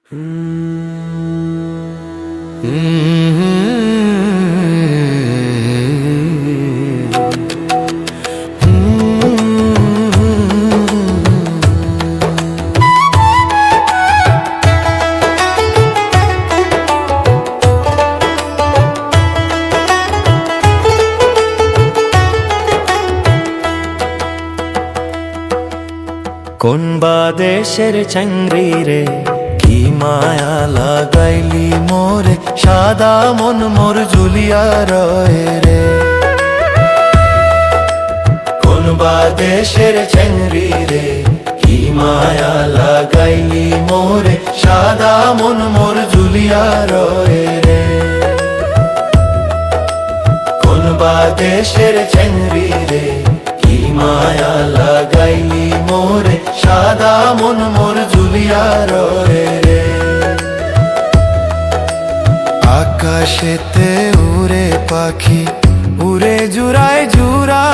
কোন বা দেশের চাংরি রে, কি মায়া লাগাইলি মোরে, সাদা মন মোর ঝুলিয়া রয় রে। কোন বা দেশের চাংরি রে, কি মায়া লাগাইলি মোরে, সাদা মন মোর ঝুলিয়া রয় রে। কোন বা দেশের চাংরি রে, কি মায়া লাগাইলি মোরে, সাদা মন মোর ঝুলিয়া রয় রে। আকাশেতে উড়ে পাখি, উড়ে জুড়ায় জুড়া,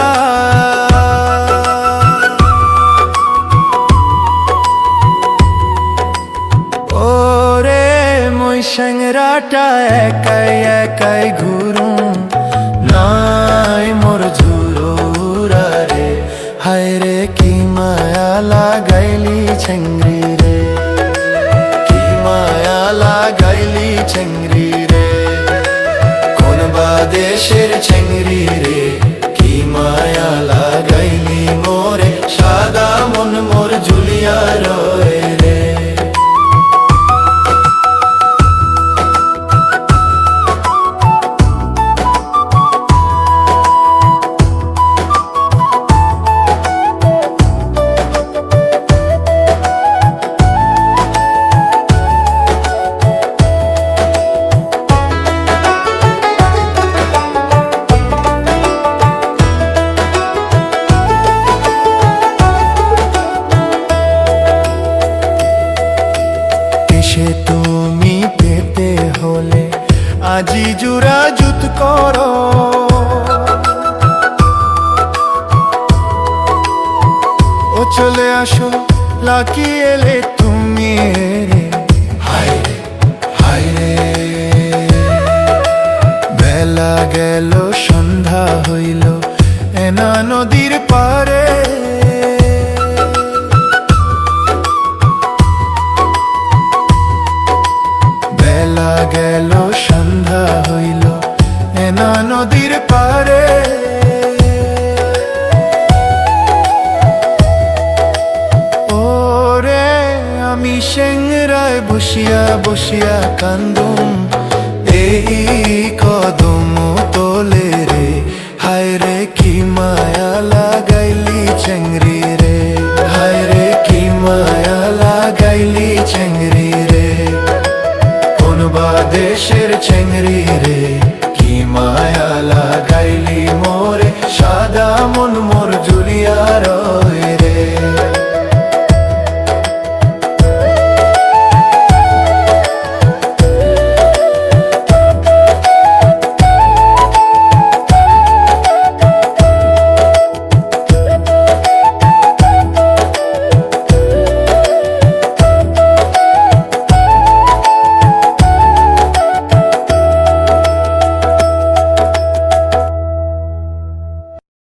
ওরে মই স্যাংরাটা একাই একাই ঘুরুম, নাই মোর ঝুরুরা রে। হায় রে কি মায়া লাগাইলি ছেংরি রে, কি মায়া লাগাইলি ছেংরি রে। কোন বা দেশের ছেংরি রে, কি মায়া লাগাইলি মোরে, সাদা মন মোর ঝুলিয়া রয় রে। সে তুমি পেতে হলে আজি জুরা জুত করো, ও চলে আসো লাকি এলে তুমি রে। হায় রে হায় রে, বেলা গেল সন্ধ্যা হইল এনা নদীর পারে। বেলা গেল সন্ধ্যা হইল এনা নদীর পারে। ওরে আমি স্যাংরায় বসিয়া বসিয়া কান্দুম, এই কদম তোলে রে। হায় রে কি মায়া লাগাইলি ছেংরি